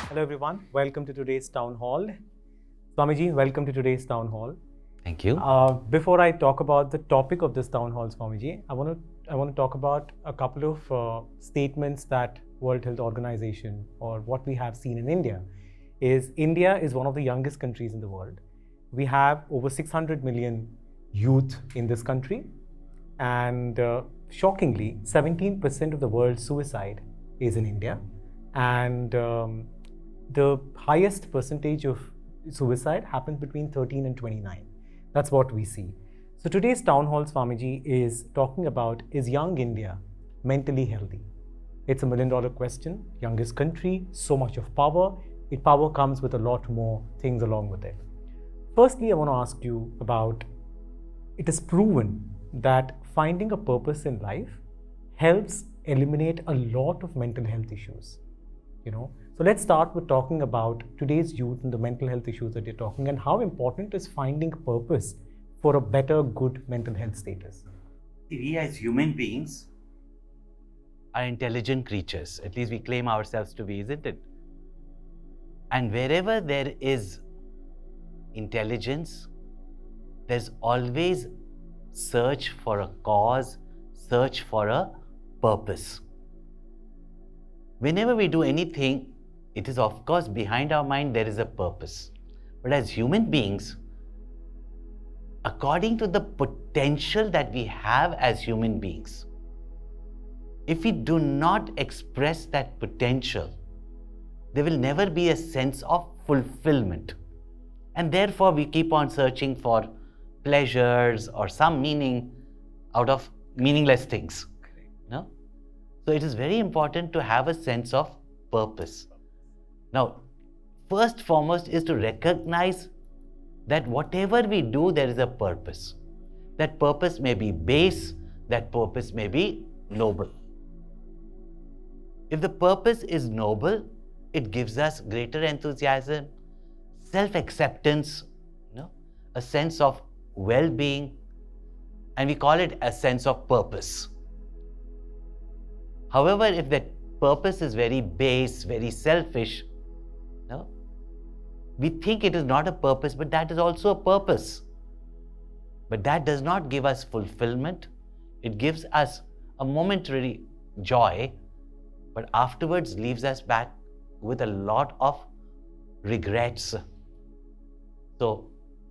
Hello everyone, welcome to today's Town Hall. Swamiji, welcome to today's Town Hall. Thank you. Before I talk about the topic of this Town Hall, Swamiji, I want to talk about a couple of statements that World Health Organization, or what we have seen in India, is India is one of the youngest countries in the world. We have over 600 million youth in this country, and shockingly, 17% of the world's suicide is in India, and the highest percentage of suicide happens between 13 and 29. That's what we see. So today's Town Hall, Swamiji, is talking about, is young India mentally healthy? It's $1 million question. Youngest country, so much of power. Power comes with a lot more things along with it. Firstly, I want to ask you about, it is proven that finding a purpose in life helps eliminate a lot of mental health issues. So let's start with talking about today's youth and the mental health issues that you're talking, and how important is finding purpose for a better, good mental health status. We as human beings are intelligent creatures. At least we claim ourselves to be, isn't it? And wherever there is intelligence, there's always search for a cause, search for a purpose. Whenever we do anything, it is of course behind our mind there is a purpose. But as human beings, according to the potential that we have as human beings, if we do not express that potential, there will never be a sense of fulfillment. And therefore we keep on searching for pleasures or some meaning out of meaningless things. No? So it is very important to have a sense of purpose. Now, first foremost is to recognize that whatever we do, there is a purpose. That purpose may be base, that purpose may be noble. If the purpose is noble, it gives us greater enthusiasm, self-acceptance, a sense of well-being, and we call it a sense of purpose. However, if that purpose is very base, very selfish, we think it is not a purpose, but that is also a purpose. But that does not give us fulfillment. It gives us a momentary joy, but afterwards leaves us back with a lot of regrets.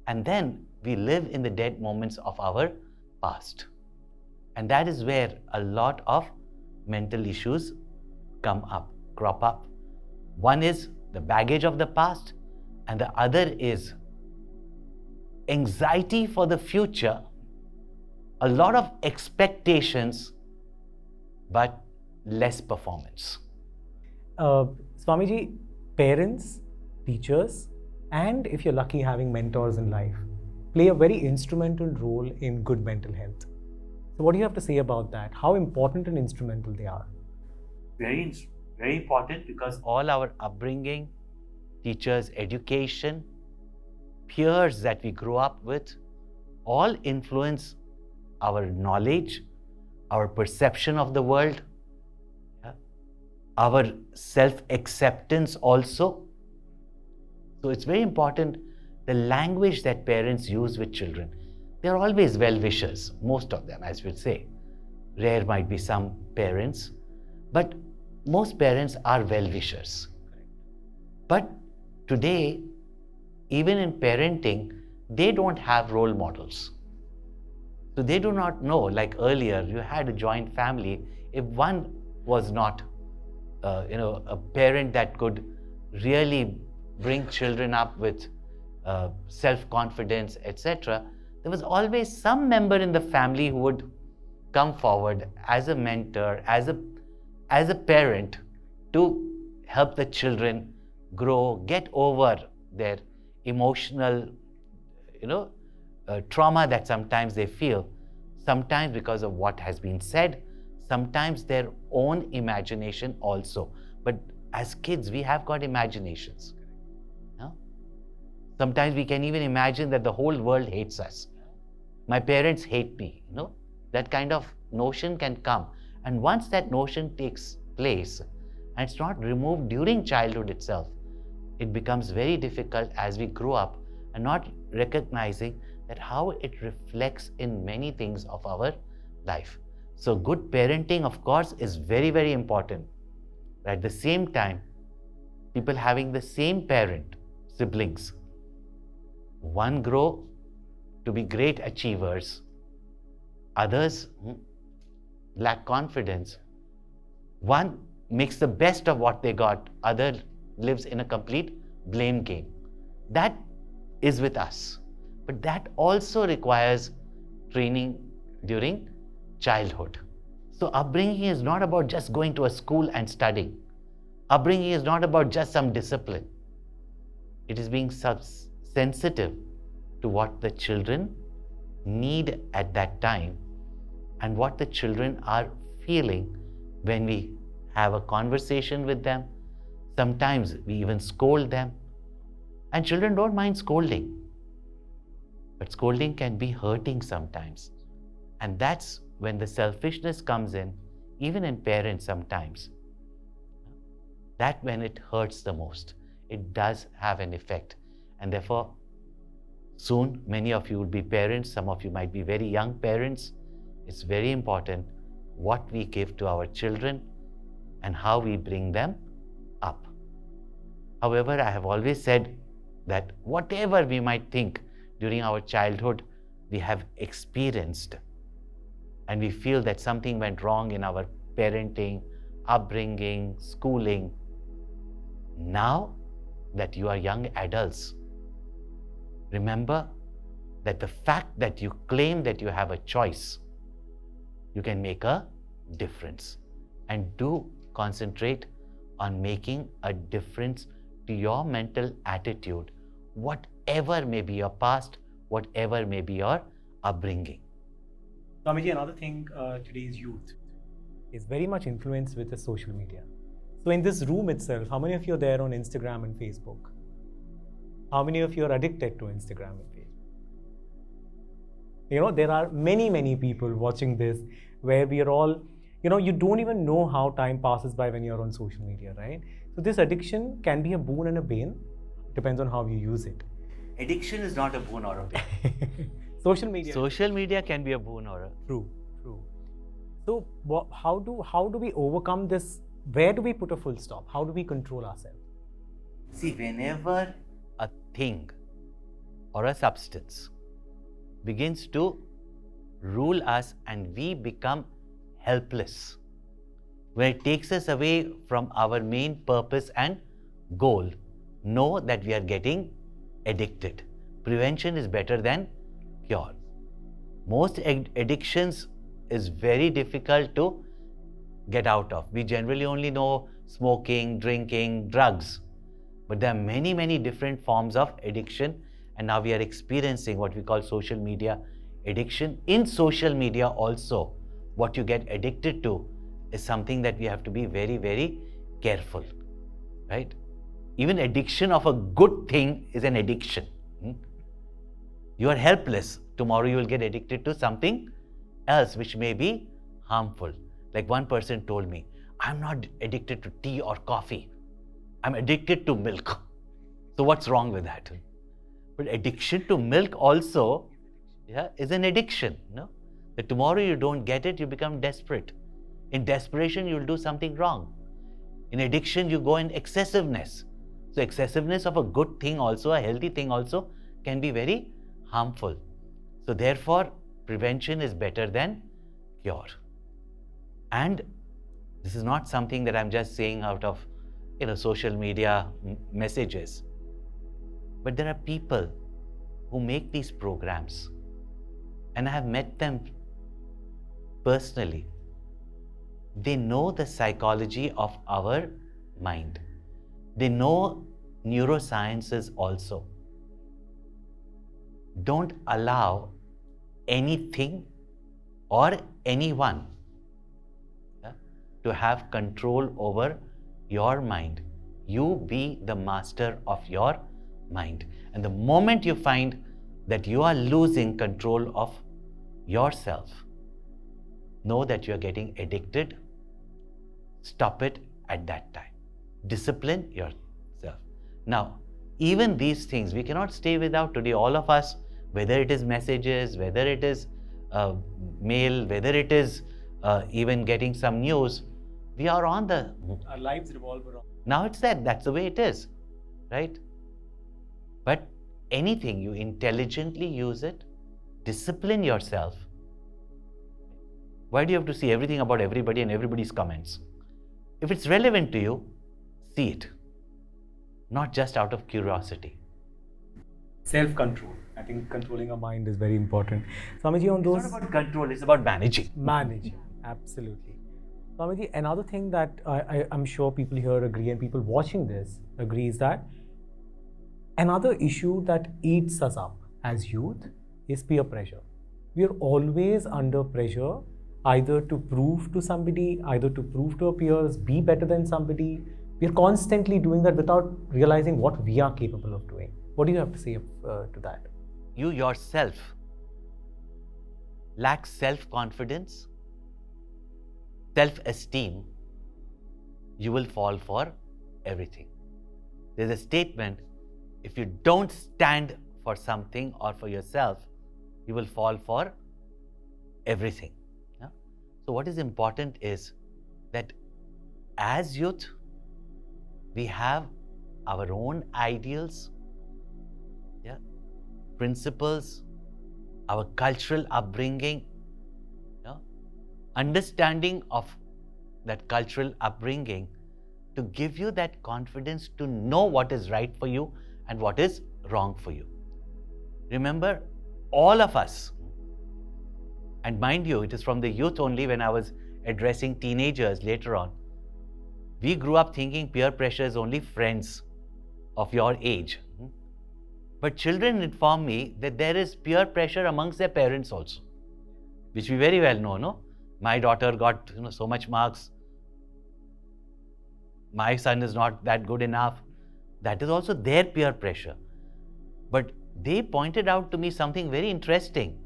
And then we live in the dead moments of our past. And that is where a lot of mental issues crop up. One is the baggage of the past, and the other is anxiety for the future, a lot of expectations, but less performance. Swamiji, parents, teachers, and if you're lucky having mentors in life, play a very instrumental role in good mental health. So what do you have to say about that? How important and instrumental they are? Very important, because all our upbringing, teachers' education, peers that we grew up with, all influence our knowledge, our perception of the world, our self-acceptance also. So it's very important, the language that parents use with children. They're always well-wishers, most of them, as we'll say. Rare might be some parents, but most parents are well-wishers. But today, even in parenting, they don't have role models. So they do not know, like earlier, you had a joint family. If one was not, a parent that could really bring children up with self-confidence, etc., there was always some member in the family who would come forward as a mentor, as a parent, to help the children grow, get over their emotional, trauma that sometimes they feel, sometimes because of what has been said, sometimes their own imagination also. But as kids, we have got imaginations. Sometimes we can even imagine that the whole world hates us. My parents hate me, that kind of notion can come. And once that notion takes place, and it's not removed during childhood itself, it becomes very difficult as we grow up and not recognizing that how it reflects in many things of our life. So good parenting, of course, is very, very important. At the same time, people having the same parent, siblings, one grow to be great achievers, others lack confidence. One makes the best of what they got, other lives in a complete blame game. That is with us. But that also requires training during childhood. So upbringing is not about just going to a school and studying. Upbringing is not about just some discipline. It is being sensitive to what the children need at that time and what the children are feeling when we have a conversation with them. Sometimes we even scold them. And children don't mind scolding. But scolding can be hurting sometimes. And that's when the selfishness comes in, even in parents sometimes. That when it hurts the most. It does have an effect. And therefore, soon many of you will be parents, some of you might be very young parents. It's very important what we give to our children and how we bring them up. However, I have always said that whatever we might think during our childhood, we have experienced, and we feel that something went wrong in our parenting, upbringing, schooling. Now that you are young adults, remember that the fact that you claim that you have a choice, you can make a difference. And do concentrate on making a difference to your mental attitude, whatever may be your past, whatever may be your upbringing. Swamiji, another thing, today's youth is very much influenced with the social media. So in this room itself, how many of you are there on Instagram and Facebook? How many of you are addicted to Instagram and Facebook? You know, there are many, many people watching this where we are all, you know, you don't even know how time passes by when you're on social media, right? So this addiction can be a boon and a bane. Depends on how you use it. Addiction is not a boon or a bane. Social media can be a boon or a... True. So how do we overcome this? Where do we put a full stop? How do we control ourselves? See, whenever a thing or a substance begins to rule us and we become helpless, when it takes us away from our main purpose and goal, know that we are getting addicted. Prevention is better than cure. Most addictions is very difficult to get out of. We generally only know smoking, drinking, drugs. But there are many, many different forms of addiction. And now we are experiencing what we call social media addiction. In social media also, what you get addicted to is something that we have to be very, very careful, right? Even addiction of a good thing is an addiction. You are helpless. Tomorrow you will get addicted to something else which may be harmful. Like one person told me, I'm not addicted to tea or coffee. I'm addicted to milk. So what's wrong with that? But addiction to milk also is an addiction. No? That tomorrow you don't get it, you become desperate. In desperation, you'll do something wrong. In addiction, you go in excessiveness. So excessiveness of a good thing also, a healthy thing also, can be very harmful. So therefore, prevention is better than cure. And this is not something that I'm just saying out of social media messages. But there are people who make these programs, and I have met them personally. They know the psychology of our mind. They know neurosciences also. Don't allow anything or anyone to have control over your mind. You be the master of your mind. And the moment you find that you are losing control of yourself, know that you're getting addicted, stop it at that time. Discipline yourself. Now, even these things we cannot stay without today. All of us, whether it is messages, whether it is mail, whether it is even getting some news, we are on the... Our lives revolve around. Now it's that's the way it is, right? But anything, you intelligently use it, discipline yourself. Why do you have to see everything about everybody and everybody's comments? If it's relevant to you, see it, not just out of curiosity. Self-control. I think controlling our mind is very important. Swamiji, on those... It's not about control, it's about managing. Managing, absolutely. Swamiji, another thing that I'm sure people here agree and people watching this agree is that another issue that eats us up as youth is peer pressure. We are always under pressure, either to prove to somebody, either to prove to our peers, be better than somebody. We are constantly doing that without realizing what we are capable of doing. What do you have to say to that? You yourself lack self-confidence, self-esteem, you will fall for everything. There's a statement, if you don't stand for something or for yourself, you will fall for everything. Yeah? So what is important is that as youth, we have our own ideals, principles, our cultural upbringing, understanding of that cultural upbringing to give you that confidence to know what is right for you and what is wrong for you. Remember, all of us, and mind you, it is from the youth only when I was addressing teenagers later on, we grew up thinking peer pressure is only friends of your age. But children inform me that there is peer pressure amongst their parents also, which we very well know, no? My daughter got so much marks. My son is not that good enough. That is also their peer pressure. But they pointed out to me something very interesting,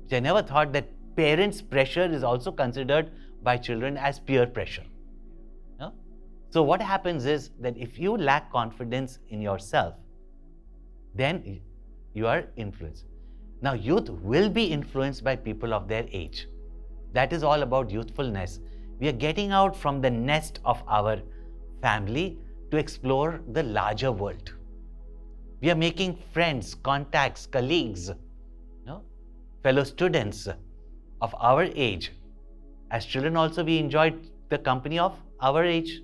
which I never thought, that parents' pressure is also considered by children as peer pressure. No? So what happens is that if you lack confidence in yourself, then you are influenced. Now, youth will be influenced by people of their age. That is all about youthfulness. We are getting out from the nest of our family to explore the larger world. We are making friends, contacts, colleagues, fellow students of our age. As children also, we enjoyed the company of our age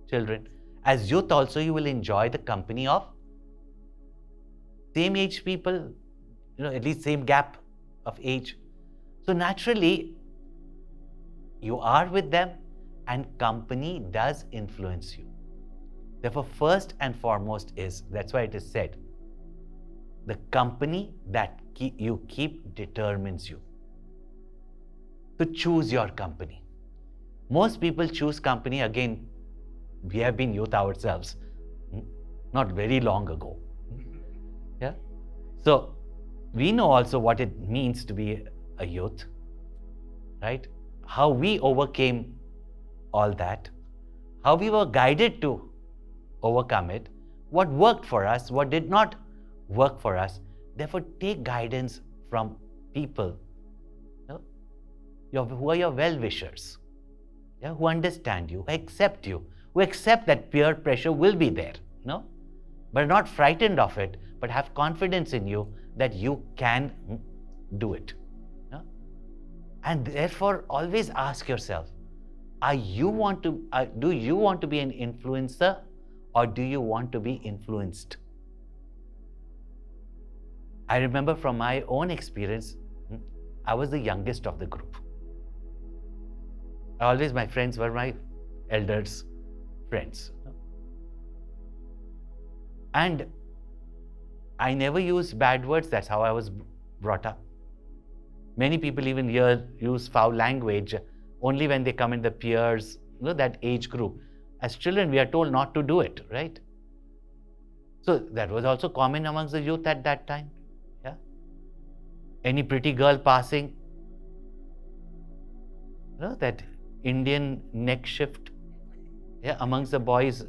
children. As youth also, you will enjoy the company of same age people, at least same gap of age. So naturally, you are with them and company does influence you. Therefore, first and foremost is, that's why it is said, the company that you keep determines you. So choose your company. Most people choose company, again, we have been youth ourselves, not very long ago. Yeah. So we know also what it means to be a youth, right? How we overcame all that, how we were guided to overcome it, what worked for us, what did not work for us. Therefore, take guidance from people who are your well-wishers, who understand you, who accept that peer pressure will be there, but are not frightened of it, but have confidence in you that you can do it. And therefore, always ask yourself, do you want to be an influencer or do you want to be influenced? I remember from my own experience, I was the youngest of the group. Always my friends were my elders' friends. And I never used bad words. That's how I was brought up. Many people even here use foul language only when they come in the peers, that age group. As children, we are told not to do it, right? So that was also common amongst the youth at that time. Yeah. Any pretty girl passing, that Indian neck shift, amongst the boys,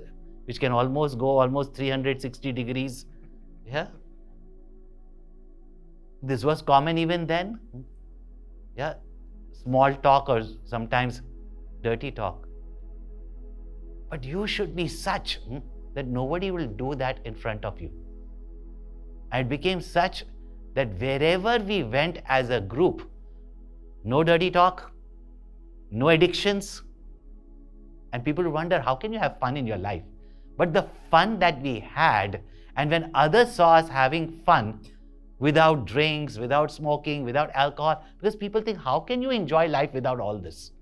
which can almost go 360 degrees. Yeah. This was common even then. Yeah. Small talk or sometimes dirty talk. But you should be such that nobody will do that in front of you. And it became such that wherever we went as a group, no dirty talk, no addictions, and people wonder, how can you have fun in your life? But the fun that we had, and when others saw us having fun without drinks, without smoking, without alcohol, because people think, how can you enjoy life without all this?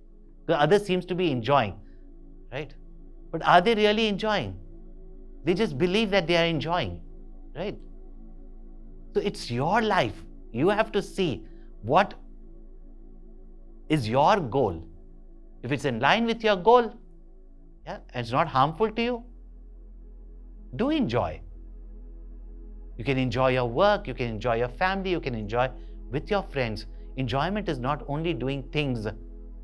The others seems to be enjoying, right? But are they really enjoying? They just believe that they are enjoying, right? So it's your life. You have to see what is your goal. If it's in line with your goal, and it's not harmful to you, do enjoy. You can enjoy your work, you can enjoy your family, you can enjoy with your friends. Enjoyment is not only doing things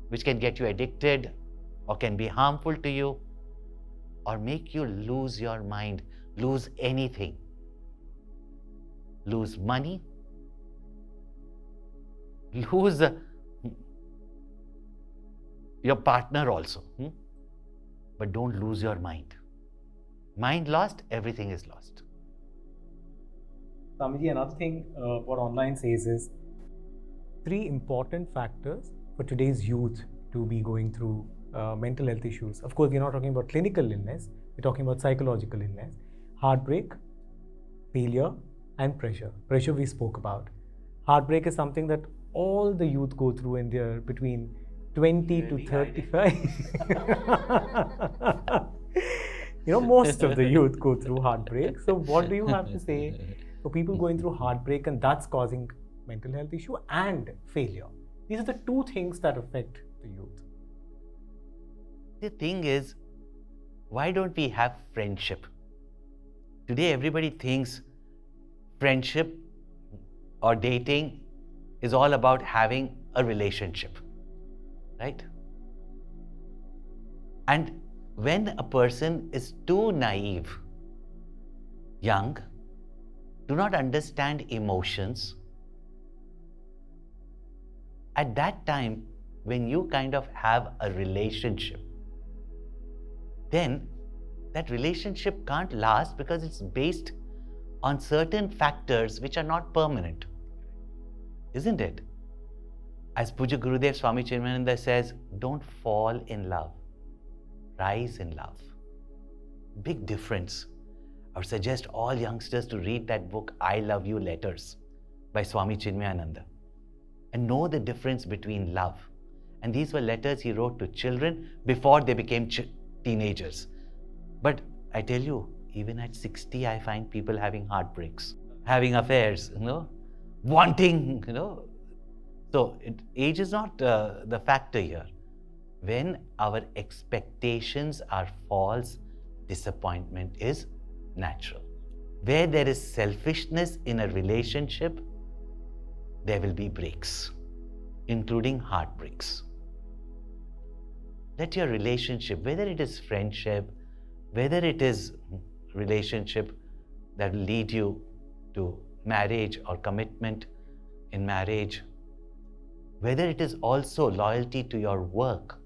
which can get you addicted or can be harmful to you or make you lose your mind, lose anything. Lose money, lose your partner also. But don't lose your mind. Mind lost, everything is lost. Swamiji, another thing what online says is 3 important factors for today's youth to be going through mental health issues. Of course, we're not talking about clinical illness, we're talking about psychological illness. Heartbreak, failure, and pressure. Pressure we spoke about. Heartbreak is something that all the youth go through in their between 20 to 35. Most of the youth go through heartbreak. So what do you have to say for people going through heartbreak and that's causing mental health issue and failure? These are the 2 things that affect the youth. The thing is, why don't we have friendship? Today everybody thinks friendship or dating is all about having a relationship, right? And when a person is too naive, young, do not understand emotions, at that time, when you kind of have a relationship, then that relationship can't last because it's based on certain factors which are not permanent. Isn't it? As Puja Gurudev Swami Swaroopananda says, don't fall in love, rise in love. Big difference. I would suggest all youngsters to read that book, I Love You Letters by Swami Chinmayananda, and know the difference between love. And these were letters he wrote to children before they became teenagers. But I tell you, even at 60, I find people having heartbreaks, having affairs, wanting, So age is not the factor here. When our expectations are false, disappointment is natural. Where there is selfishness in a relationship, there will be breaks, including heartbreaks. Let your relationship, whether it is friendship, whether it is relationship that will lead you to marriage or commitment in marriage, whether it is also loyalty to your work,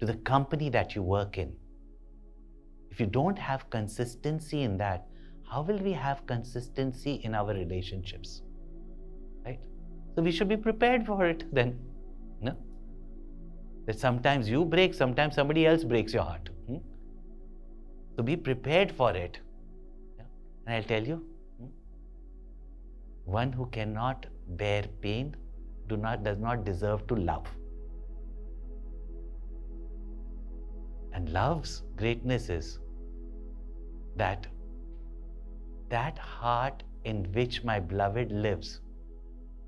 to the company that you work in. If you don't have consistency in that, how will we have consistency in our relationships? Right? So we should be prepared for it then. No? That sometimes you break, sometimes somebody else breaks your heart. So be prepared for it. And I'll tell you, one who cannot bear pain does not deserve to love. And love's greatness is that heart in which my beloved lives,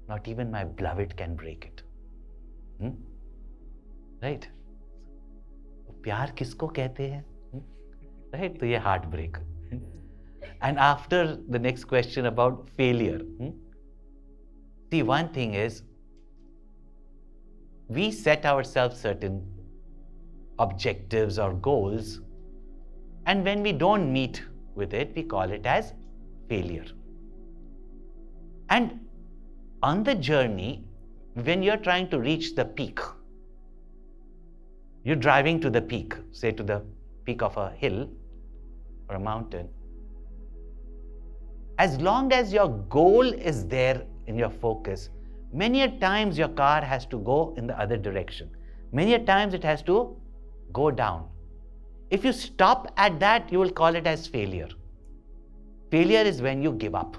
not even my beloved can break it. Right? प्यार किसको कहते हैं? Right? तो ये heartbreak. And after the next question about failure. See, one thing is, we set ourselves certain objectives or goals, and when we don't meet with it, we call it as failure. And on the journey, when you're trying to reach the peak, you're driving to the peak, say to the peak of a hill or a mountain. As long as your goal is there in your focus, many a times your car has to go in the other direction. Many a times it has to go down. If you stop at that, you will call it as failure. Failure is when you give up.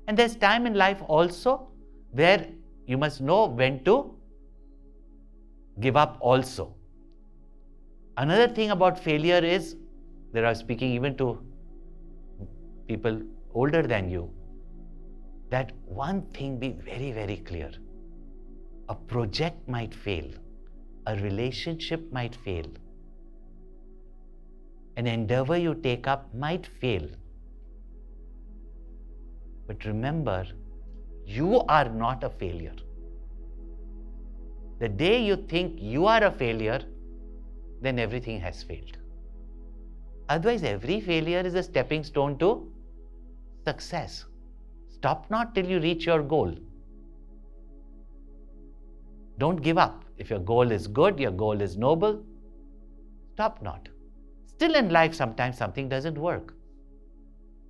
And there's time in life also where you must know when to give up also. Another thing about failure is, there are speaking even to people older than you, that one thing be very, very clear. A project might fail. A relationship might fail. An endeavor you take up might fail. But remember, you are not a failure. The day you think you are a failure, then everything has failed. Otherwise, every failure is a stepping stone to success. Stop not till you reach your goal. Don't give up. If your goal is good, your goal is noble, stop not. Still in life, sometimes something doesn't work.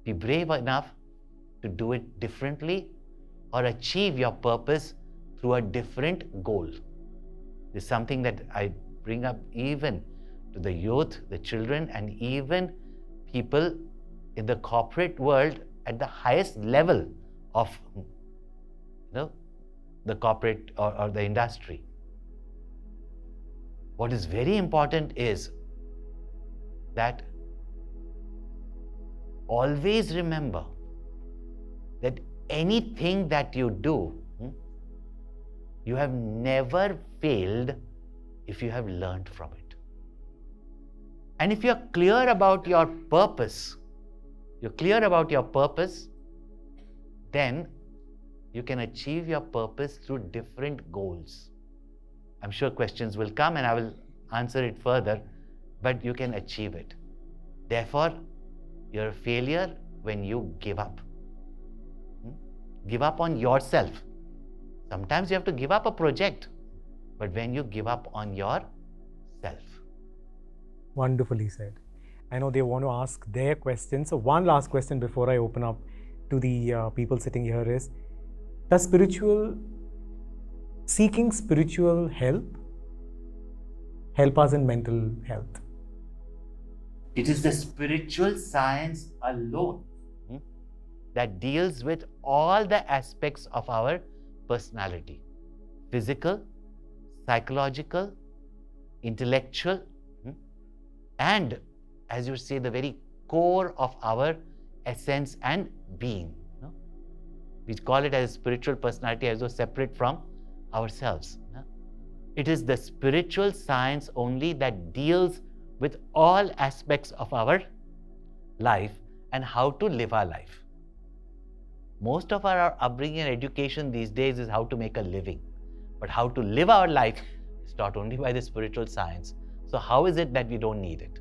Be brave enough to do it differently or achieve your purpose through a different goal. This is something that I bring up even to the youth, the children, and even people in the corporate world at the highest level of the corporate or the industry. What is very important is that always remember that anything that you do, you have never failed if you have learned from it. And if you're clear about your purpose, then you can achieve your purpose through different goals. I'm sure questions will come and I will answer it further, but you can achieve it. Therefore, you're a failure when you give up. Give up on yourself. Sometimes you have to give up a project, but when you give up on yourself. Wonderfully said. I know they want to ask their questions. So one last question before I open up to the people sitting here is, does seeking spiritual help us in mental health? It is the spiritual science alone that deals with all the aspects of our personality. Physical, psychological, intellectual, and as you say, the very core of our essence and being. We call it as spiritual personality as though separate from ourselves. It is the spiritual science only that deals with all aspects of our life and how to live our life. Most of our upbringing and education these days is how to make a living. But how to live our life is taught only by the spiritual science. So how is it that we don't need it?